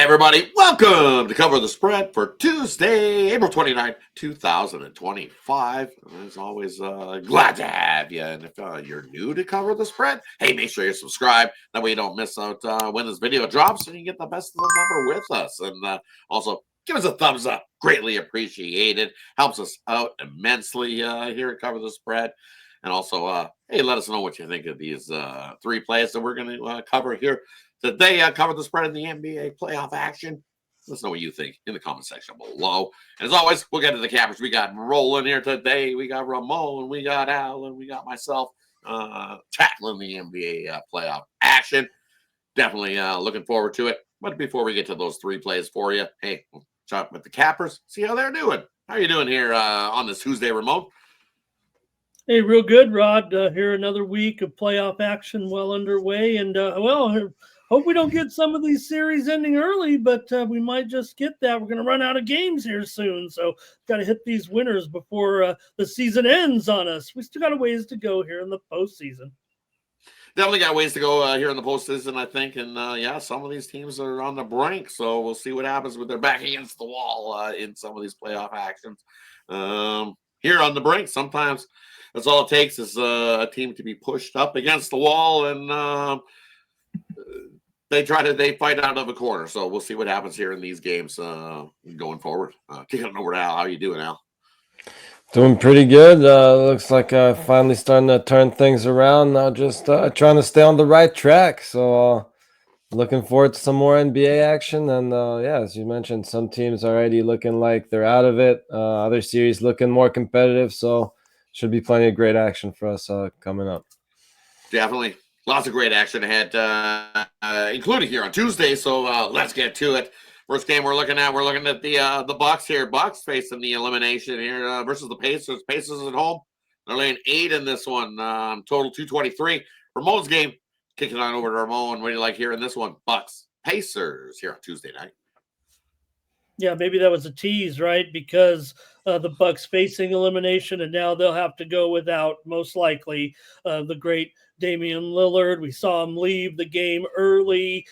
everybody. Welcome to Cover the Spread for Tuesday, April 29th, 2025. As always, glad to have you. And if you're new to Cover the Spread, hey, make sure you subscribe. That way you don't miss out when this video drops and you get the best of the number with us. And also, give us a thumbs up. Greatly appreciated. Helps us out immensely here at Cover the Spread. And also, hey, let us know what you think of these three plays that we're going to cover here today. Cover the spread in the NBA playoff action. Let us know what you think in the comment section below. And as always, we'll get to the cappers. We got rolling here today. We got Ramon, we got Al, and we got myself tackling the NBA playoff action. Definitely looking forward to it. But before we get to those three plays for you, hey, we'll chat with the cappers, see how they're doing. How are you doing here on this Tuesday, Ramon? Hey, real good, Rod. Here another week of playoff action well underway. And, hope we don't get some of these series ending early, but we might just get that. We're going to run out of games here soon. So got to hit these winners before the season ends on us. We still got a ways to go here in the postseason. Definitely got ways to go here in the postseason, I think. And, some of these teams are on the brink. So we'll see what happens with their back against the wall in some of these playoff actions. Here on the brink, sometimes that's all it takes is a team to be pushed up against the wall, and they fight out of a corner. So we'll see what happens here in these games going forward. Kicking it over to Al. How you doing, Al? Doing pretty good. Looks like finally starting to turn things around. Now just trying to stay on the right track. So looking forward to some more NBA action. And as you mentioned, some teams already looking like they're out of it. Other series looking more competitive. So should be plenty of great action for us coming up. Definitely. Lots of great action ahead, including here on Tuesday. So let's get to it. First game we're looking at the Bucks here. Bucks facing the elimination here versus the Pacers. Pacers at home. They're laying 8 in this one. Total 223. Ramon's game. Kicking on over to Ramon. What do you like here in this one? Bucks Pacers here on Tuesday night. Yeah, maybe that was a tease, right? Because the Bucks facing elimination, and now they'll have to go without, most likely, the great Damian Lillard. We saw him leave the game early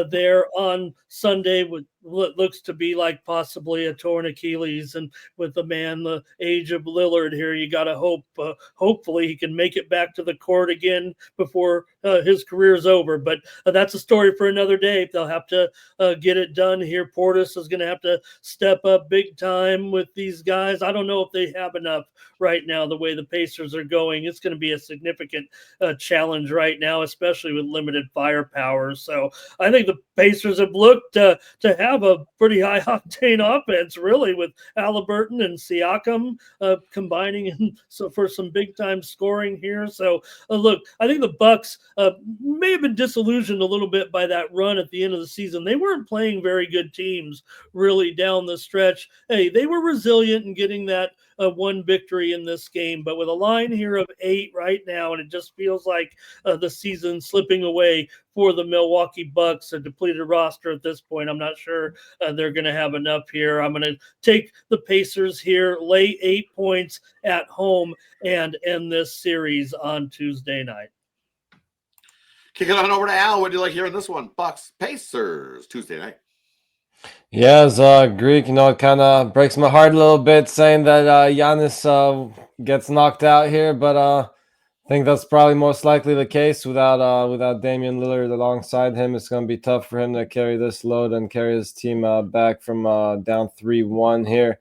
there on Sunday with what looks to be like possibly a torn Achilles. And with the age of Lillard here, you got to hope, hopefully he can make it back to the court again before his career's over. But that's a story for another day. They'll have to get it done here. Portis is going to have to step up big time with these guys. I don't know if they have enough right now, the way the Pacers are going. It's going to be a significant challenge right now, especially with limited firepower. So I think the Pacers have looked to have a pretty high octane offense, really, with Halliburton and Siakam combining for some big time scoring here. So look, I think the Bucks may have been disillusioned a little bit by that run at the end of the season. They weren't playing very good teams really down the stretch. Hey, they were resilient in getting that one victory in this game, but with a line here of 8 right now, and it just feels like the season slipping away for the Milwaukee Bucks, a depleted roster at this point. I'm not sure they're going to have enough here. I'm going to take the Pacers here, lay 8 points at home, and end this series on Tuesday night. Kick it on over to Al. What do you like here in this one? Bucks Pacers Tuesday night. Yeah, as Greek, it kind of breaks my heart a little bit saying that Giannis gets knocked out here, but I think that's probably most likely the case. Without Damian Lillard alongside him, it's going to be tough for him to carry this load and carry his team back from down 3-1 here.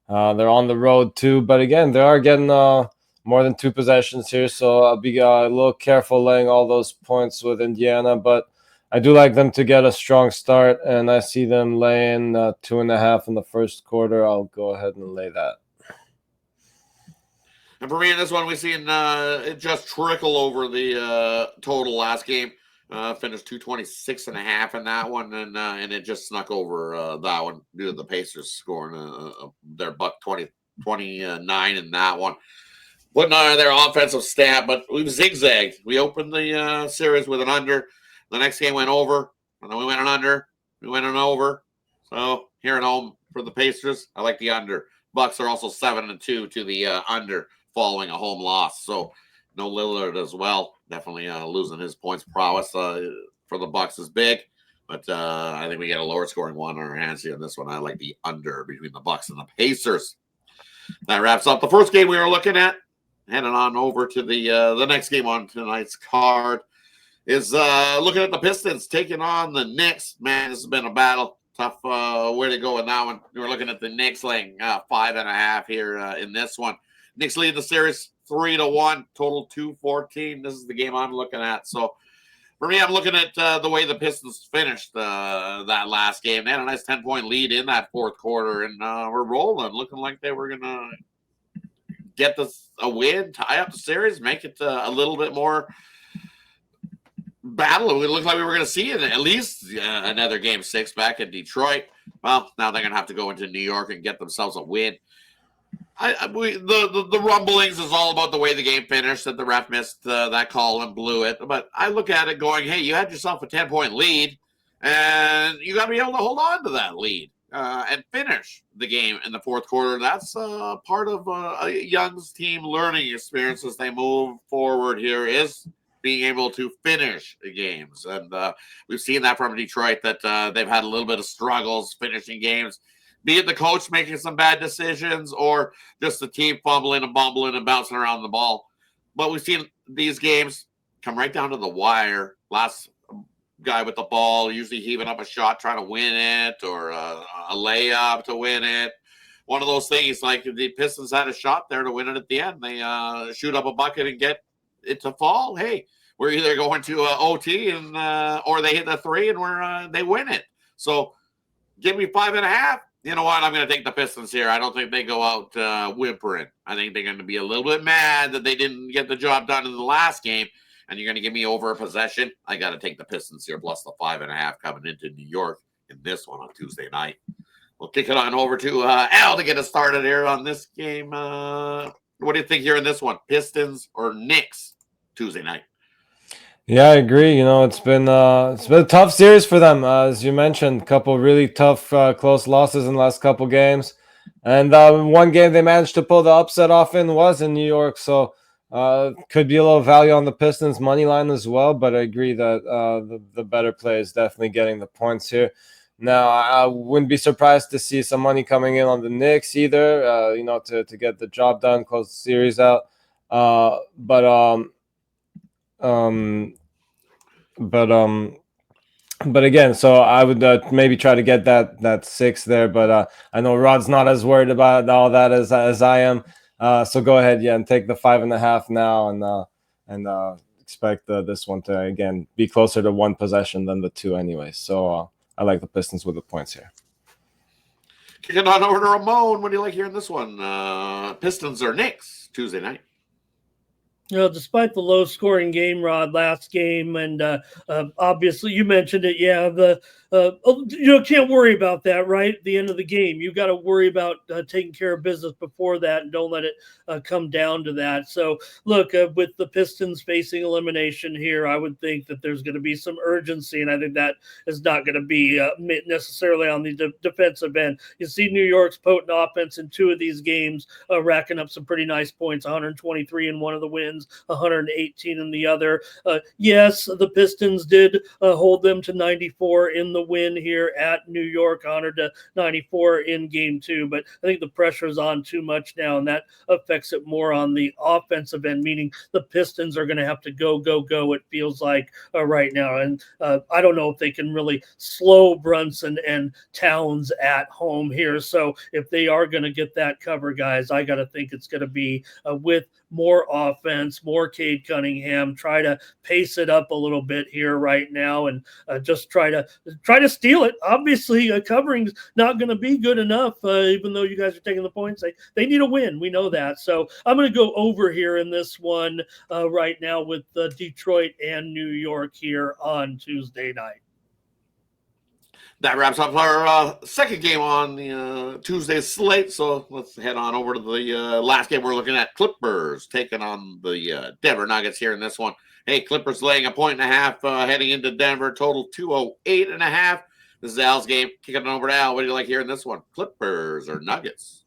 They're on the road too, but again, they are getting more than 2 possessions here, so I'll be a little careful laying all those points with Indiana, but I do like them to get a strong start, and I see them laying 2.5 in the first quarter. I'll go ahead and lay that. And for me in this one, we've seen it just trickle over the total last game. Finished 226.5 in that one, and it just snuck over that one due to the Pacers scoring their buck 29 in that one. Putting on their offensive stat, but we've zigzagged. We opened the series with an under. The next game went over, and then we went an under. We went an over. So here at home for the Pacers, I like the under. Bucks are also 7-2 to the under following a home loss. So no Lillard as well. Definitely losing his points prowess for the Bucks is big. But I think we get a lower scoring one on our hands here in this one. I like the under between the Bucks and the Pacers. That wraps up the first game we were looking at. Heading on over to the next game on tonight's card is looking at the Pistons taking on the Knicks. Man, this has been a battle. Tough way to go in that one. We're looking at the Knicks laying 5.5 here in this one. Knicks lead the series 3-1, total 2-14. This is the game I'm looking at. So for me, I'm looking at the way the Pistons finished that last game. They had a nice 10-point lead in that fourth quarter, and we're rolling, looking like they were going to get a win, tie up the series, make it a little bit more battle. It looked like we were going to see it at least another game 6 back in Detroit. Well, now they're going to have to go into New York and get themselves a win. The rumblings is all about the way the game finished, that the ref missed that call and blew it. But I look at it going, hey, you had yourself a 10-point lead, and you got to be able to hold on to that lead and finish the game in the fourth quarter. That's part of a Young's team learning experience as they move forward here, is being able to finish the games. And we've seen that from Detroit, that they've had a little bit of struggles finishing games, be it the coach making some bad decisions or just the team fumbling and bumbling and bouncing around the ball. But we've seen these games come right down to the wire. Last guy with the ball, usually heaving up a shot, trying to win it, or a layup to win it. One of those things, like the Pistons had a shot there to win it at the end. They shoot up a bucket and get it to fall. Hey, we're either going to OT and or they hit the 3 and they win it. So give me 5.5. You know what? I'm going to take the Pistons here. I don't think they go out whimpering. I think they're going to be a little bit mad that they didn't get the job done in the last game, and you're going to give me over a possession. I got to take the Pistons here, plus the 5.5 coming into New York in this one on Tuesday night. We'll kick it on over to Al to get us started here on this game. What do you think here in this one? Pistons or Knicks Tuesday night? Yeah, I agree. It's been a tough series for them, as you mentioned. A couple really tough, close losses in the last couple games, and one game they managed to pull the upset off in was in New York. So could be a little value on the Pistons money line as well. But I agree that the better play is definitely getting the points here. Now, I wouldn't be surprised to see some money coming in on the Knicks either. To get the job done, close the series out. But again, so I would maybe try to get that 6 there, but I know Rod's not as worried about all that as I am. So go ahead, and take the 5.5 now, and expect this one to again be closer to one possession than the 2 anyway. So I like the Pistons with the points here. Kicking on over to Ramon. What do you like here in this one? Pistons or Knicks Tuesday night? Despite the low-scoring game, Rod, last game, and obviously you mentioned it, can't worry about that, right? At the end of the game, you got to worry about taking care of business before that, and don't let it come down to that. So, look, with the Pistons facing elimination here, I would think that there's going to be some urgency, and I think that is not going to be necessarily on the defensive end. You see New York's potent offense in 2 of these games, racking up some pretty nice points, 123 in one of the wins, 118 in the other. Yes, the Pistons did hold them to 94 in the win here at New York, 100-94 in game 2, but I think the pressure is on too much now, and that affects it more on the offensive end, meaning the Pistons are going to have to go, it feels like right now, and I don't know if they can really slow Brunson and Towns at home here, so if they are going to get that cover, guys, I got to think it's going to be with more offense, more Cade Cunningham, try to pace it up a little bit here right now, and just try to steal it. Obviously, covering's not going to be good enough, even though you guys are taking the points. They need a win. We know that. So I'm going to go over here in this one right now with Detroit and New York here on Tuesday night. That wraps up our second game on the Tuesday slate. So let's head on over to the last game we're looking at. Clippers taking on the Denver Nuggets here in this one. Hey, Clippers laying 1.5 heading into Denver. Total 208.5. This is Al's game. Kicking it over to Al. What do you like here in this one? Clippers or Nuggets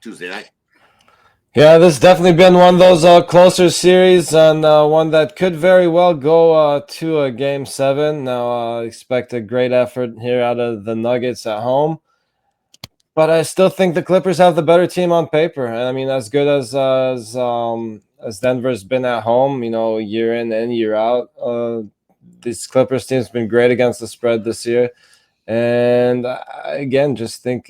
Tuesday night? Yeah, this definitely been one of those closer series, and one that could very well go to a game 7. Now, expect a great effort here out of the Nuggets at home, but I still think the Clippers have the better team on paper. And I mean, as good as Denver's been at home, year in and year out, this Clippers team's been great against the spread this year. And again, just think,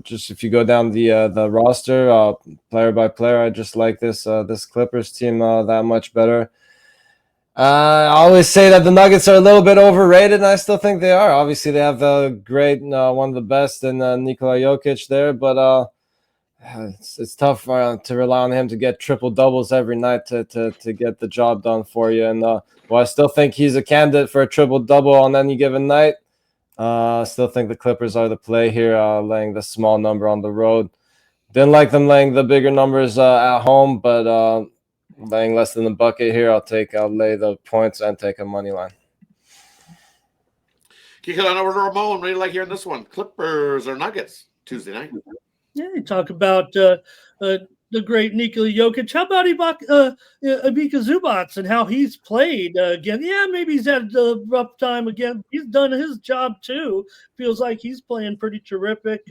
just if you go down the roster, player by player, I just like this Clippers team that much better. I always say that the Nuggets are a little bit overrated, and I still think they are. Obviously, they have the great, one of the best in Nikola Jokic there, but it's tough to rely on him to get triple doubles every night to get the job done for you. And I still think he's a candidate for a triple double on any given night. Still think the Clippers are the play here, laying the small number on the road. Didn't like them laying the bigger numbers at home, but laying less than the bucket here, I'll lay the points and take a money line. Kick it on over to Ramon. What do you like hearing this one? Clippers or Nuggets Tuesday night? Yeah, you talk about the great Nikola Jokic. How about Ivica Zubac and how he's played again? Yeah, maybe he's had a rough time again. He's done his job too. Feels like he's playing pretty terrific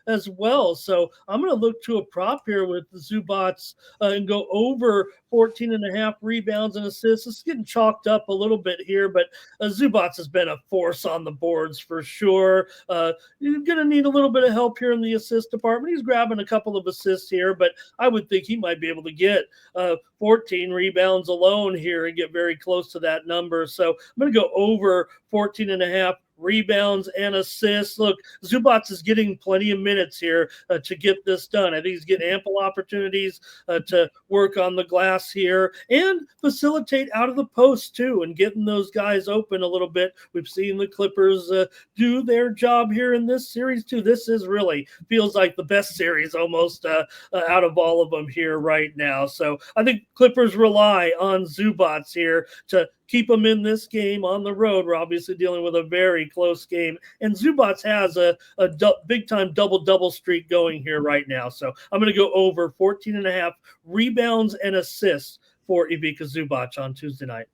as well. So I'm going to look to a prop here with the Zubac and go over 14 and a half rebounds and assists. It's getting chalked up a little bit here, but Zubac has been a force on the boards for sure. You're going to need a little bit of help here in the assist department. He's grabbing a couple of assists here, but I would think he might be able to get 14 rebounds alone here and get very close to that number. So I'm going to go over 14 and a half rebounds and assists. Look, Zubac is getting plenty of minutes here to get this done. I think he's getting ample opportunities to work on the glass here and facilitate out of the post too and getting those guys open a little bit. We've seen the Clippers do their job here in this series too. This is really feels like the best series almost out of all of them here right now. So I think Clippers rely on Zubac here to keep them in this game on the road. We're obviously dealing with a very close game. And Zubac has a big-time double-double streak going here right now. So I'm going to go over 14 and a half rebounds and assists for Ivica Zubac on Tuesday night.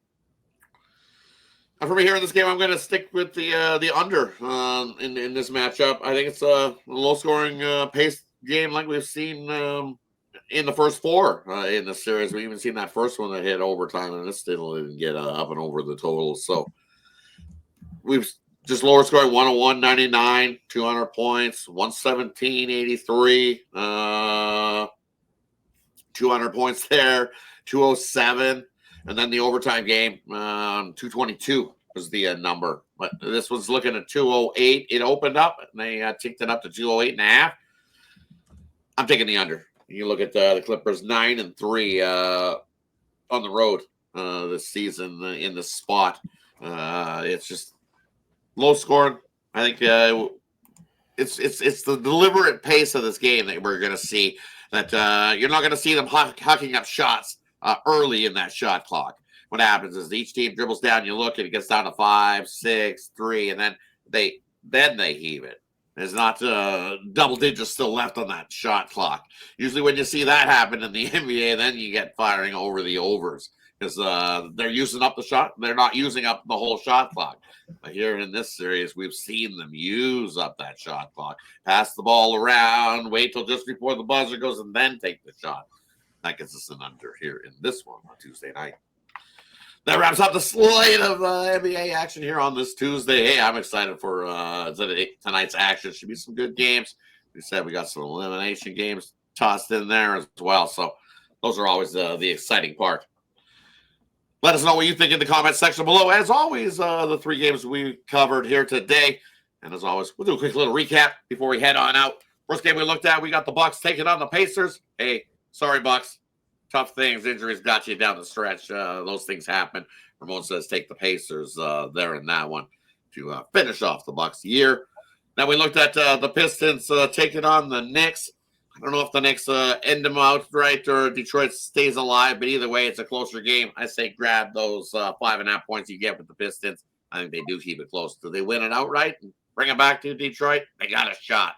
For me here in this game, I'm going to stick with the under in this matchup. I think it's a low-scoring pace game like we've seen in the first 4 in the series. We've even seen that first one that hit overtime, and it still didn't get up and over the total. So we've just lower scoring 101, 99, 200 points, 117, 83, 200 points there, 207. And then the overtime game, 222 was the number. But this was looking at 208. It opened up, and they ticked it up to 208 and a half. I'm taking the under. You look at the Clippers 9-3 on the road this season in this spot. It's just low scoring. I think it's the deliberate pace of this game that we're going to see. That you're not going to see them hucking up shots early in that shot clock. What happens is each team dribbles down. You look, and it gets down to 5, 6, 3, and then they heave it. There's not double digits still left on that shot clock. Usually when you see that happen in the NBA, then you get firing over the overs because they're using up the shot. They're not using up the whole shot clock. But here in this series, we've seen them use up that shot clock, pass the ball around, wait till just before the buzzer goes, and then take the shot. That gets us an under here in this one on Tuesday night. That wraps up the slate of NBA action here on this Tuesday. Hey, I'm excited for tonight's action. Should be some good games. We said we got some elimination games tossed in there as well. So those are always the exciting part. Let us know what you think in the comments section below. As always, the 3 games we covered here today. And as always, we'll do a quick little recap before we head on out. First game we looked at, we got the Bucks taking on the Pacers. Hey, sorry, Bucks. Tough things, injuries got you down the stretch. Those things happen. Ramon says take the Pacers there in that one to finish off the Bucks year. Now we looked at the Pistons taking on the Knicks. I don't know if the Knicks end them outright or Detroit stays alive, but either way, it's a closer game. I say grab those 5.5 points you get with the Pistons. I think they do keep it close. Do they win it outright and bring it back to Detroit? They got a shot.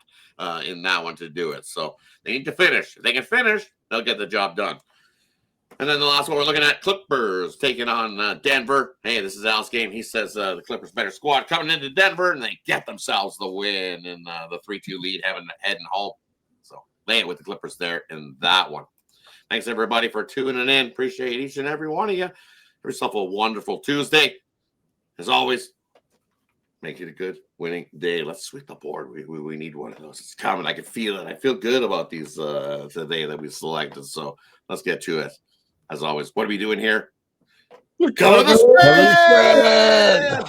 in that one to do it. So they need to finish. If they can finish, they'll get the job done. And then the last one we're looking at, Clippers taking on Denver. Hey, this is Al's game. He says the Clippers better squad coming into Denver, and they get themselves the win in the 3-2 lead, heading home. So laying with the Clippers there in that one. Thanks, everybody, for tuning in. Appreciate each and every one of you. Have yourself a wonderful Tuesday. As always, make it a good winning day. Let's sweep the board. We need one of those. It's coming. I can feel it. I feel good about these today that we selected. So let's get to it. As always, what are we doing here? Cover the spread!